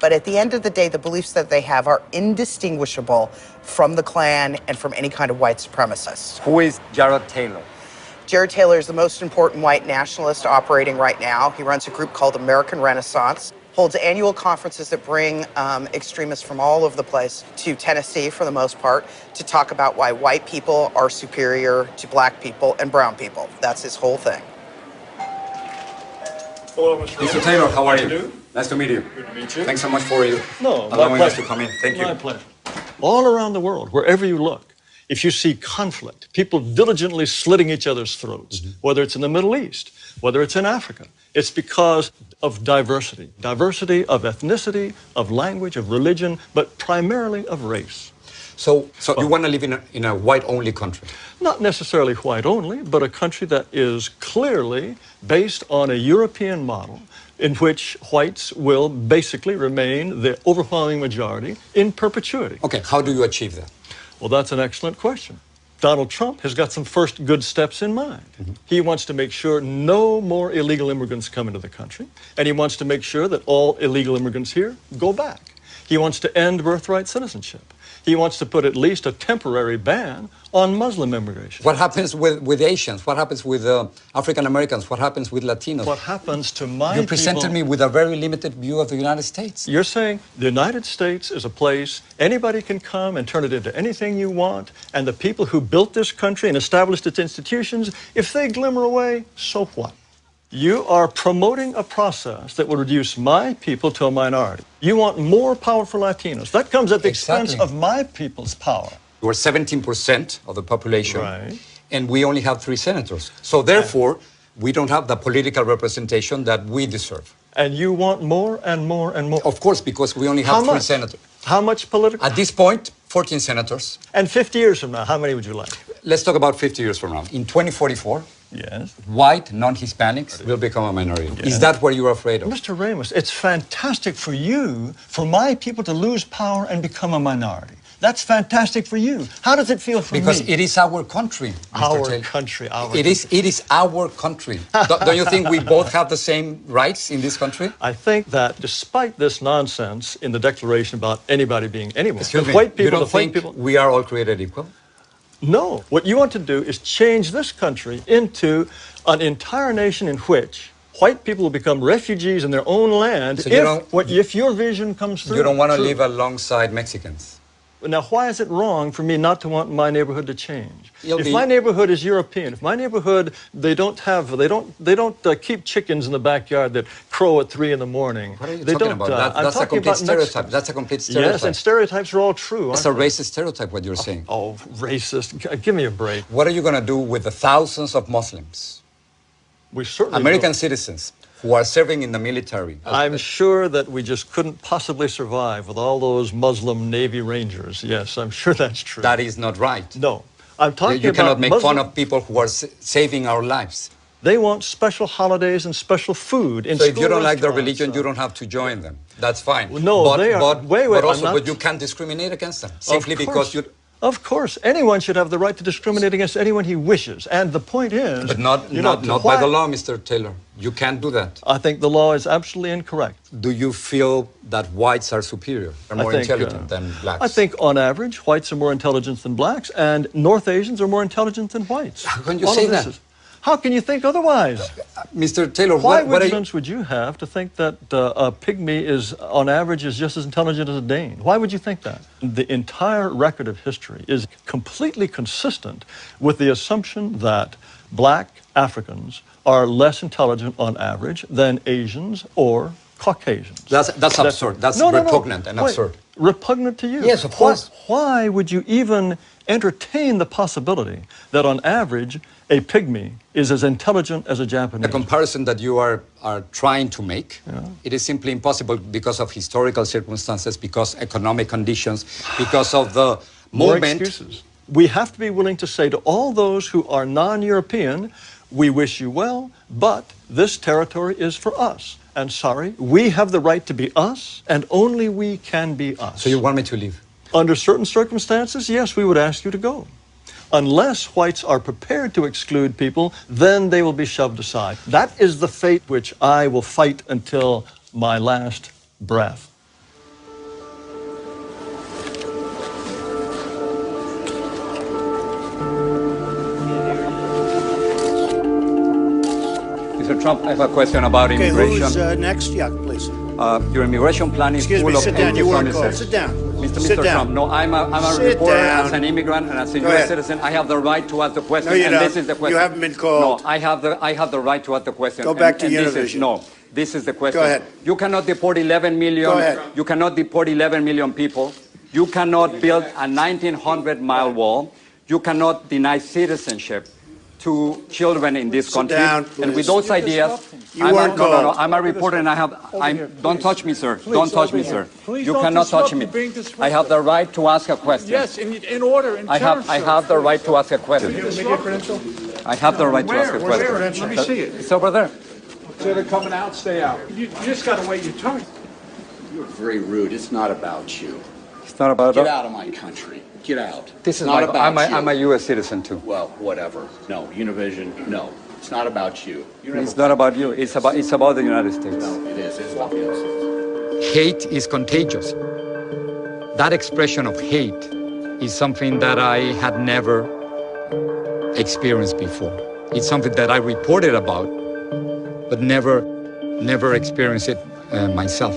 But at the end of the day, the beliefs that they have are indistinguishable from the Klan and from any kind of white supremacist. Who is Jared Taylor? Jared Taylor is the most important white nationalist operating right now. He runs a group called American Renaissance, holds annual conferences that bring extremists from all over the place to Tennessee, for the most part, to talk about why white people are superior to black people and brown people. That's his whole thing. Hello, Mr. Taylor, how are you? Nice to meet you. Good to meet you. Thanks so much for you No, allowing us to come in. Thank you. My pleasure. All around the world, wherever you look, if you see conflict, people diligently slitting each other's throats, whether it's in the Middle East, whether it's in Africa, it's because of diversity. Diversity of ethnicity, of language, of religion, but primarily of race. So you want to live in a white-only country? Not necessarily white-only, but a country that is clearly based on a European model in which whites will basically remain the overwhelming majority in perpetuity. Okay, how do you achieve that? Well, that's an excellent question. Donald Trump has got some first good steps in mind. He wants to make sure no more illegal immigrants come into the country, and he wants to make sure that all illegal immigrants here go back. He wants to end birthright citizenship. He wants to put at least a temporary ban on Muslim immigration. What happens with Asians? What happens with African Americans? What happens with Latinos? What happens to my people? You presented me with a very limited view of the United States. You're saying the United States is a place anybody can come and turn it into anything you want, and the people who built this country and established its institutions, if they glimmer away, so what? You are promoting a process that will reduce my people to a minority. You want more power for Latinos. That comes at the expense of my people's power. We're 17% of the population, Right. and we only have 3 senators. So therefore, we don't have the political representation that we deserve. And you want more and more and more. Of course, because we only have 3 senators. How much political? At this point, 14 senators. And 50 years from now, how many would you like? Let's talk about 50 years from now. In 2044, Yes. white non-Hispanics will become a minority. Is that what you're afraid of? Mr. Ramos, it's fantastic for you, for my people to lose power and become a minority. That's fantastic for you. How does it feel for me? Because it is our country, Mr. Our Taylor. country, our It is our country. Don't you think we both have the same rights in this country? I think that despite this nonsense in the Declaration about anybody being anyone, Excuse me, white people, you don't the white think people. we are all created equal? No. What you want to do is change this country into an entire nation in which white people will become refugees in their own land So if your vision comes through. You don't want to true. live alongside Mexicans? Now, why is it wrong for me not to want my neighborhood to change? You'll If be- my neighborhood is European, if my neighborhood they don't keep chickens in the backyard that crow at 3 in the morning. What are you they talking don't, about? I'm That's a talking complete about stereotype. Mexicans. That's a complete stereotype. Yes, and stereotypes are all true. It's aren't a racist stereotype, what you're saying. they? Oh, racist! Give me a break. What are you going to do with the thousands of Muslims, We certainly American will. citizens, who are serving in the military? I'm sure that we just couldn't possibly survive with all those Muslim Navy Rangers. Yes, I'm sure that's true. That is not right. No, I'm talking You about cannot make Muslim, fun of people who are saving our lives. They want special holidays and special food in So if school you don't like their restaurants, religion, you don't have to join them. That's fine. No, but, they are- But, wait, but I'm also, not- but you can't discriminate against them simply Of because course. you. Of course, anyone should have the right to discriminate against anyone he wishes. And the point is, But not by why- the law, Mr. Taylor. You can't do that. I think the law is absolutely incorrect. Do you feel that whites are superior, are more intelligent than blacks? I think, on average, whites are more intelligent than blacks, and North Asians are more intelligent than whites. How can you All say of this that? How can you think otherwise? Mr. Taylor, Why what are you? vigilance would you have to think that a pygmy is, on average, is just as intelligent as a Dane? Why would you think that? The entire record of history is completely consistent with the assumption that black Africans are less intelligent on average than Asians or Caucasians. That's absurd. That's repugnant and Wait, absurd. Repugnant to you? Yes, of course. Why would you even entertain the possibility that on average a pygmy is as intelligent as a Japanese? The comparison that you are trying to make, it is simply impossible because of historical circumstances, because economic conditions, because of the More moment. excuses. We have to be willing to say to all those who are non-European, we wish you well, but this territory is for us. And sorry, we have the right to be us, and only we can be us. So you want me to leave? Under certain circumstances, yes, we would ask you to go. Unless whites are prepared to exclude people, then they will be shoved aside. That is the fate which I will fight until my last breath. Mr. Trump, I have a question about Okay, immigration. who's next? Yeah, please. Your immigration plan is Excuse full me, of sit down. empty You weren't called. promises. Sit down. Mr. Sit Mr. down. Trump, no, I'm a Sit reporter down. as an immigrant and as a Go U.S. ahead. citizen. I have the right to ask the question. No, you and don't. This is the question. You haven't been called. No, I have the right to ask the question. Go back to and this Univision. No, this is the question. Go ahead. You cannot deport 11 million. Go ahead. You cannot deport 11 million people. You cannot build a 1,900-mile wall. You cannot deny citizenship to children in this country. down, and with please. those ideas, You weren't no, called. I'm a reporter and don't touch me, sir. Don't touch me, sir. You cannot touch me. I have the right to ask a question. Yes, in order, in I terms, have the right to ask a question. I have the right to ask a question. Let me see it. It's over there. Instead of coming out, stay out. You just got to wait your turn. You're very rude. It's not about you. It's not about Get out of my country. Get out. This is not about you. I'm a U.S. citizen too. Well, whatever. No, Univision. No, it's not about you. It's not about you. It's about the United States. No, it is. It's about the United States. Hate is contagious. That expression of hate is something that I had never experienced before. It's something that I reported about, but never experienced it myself.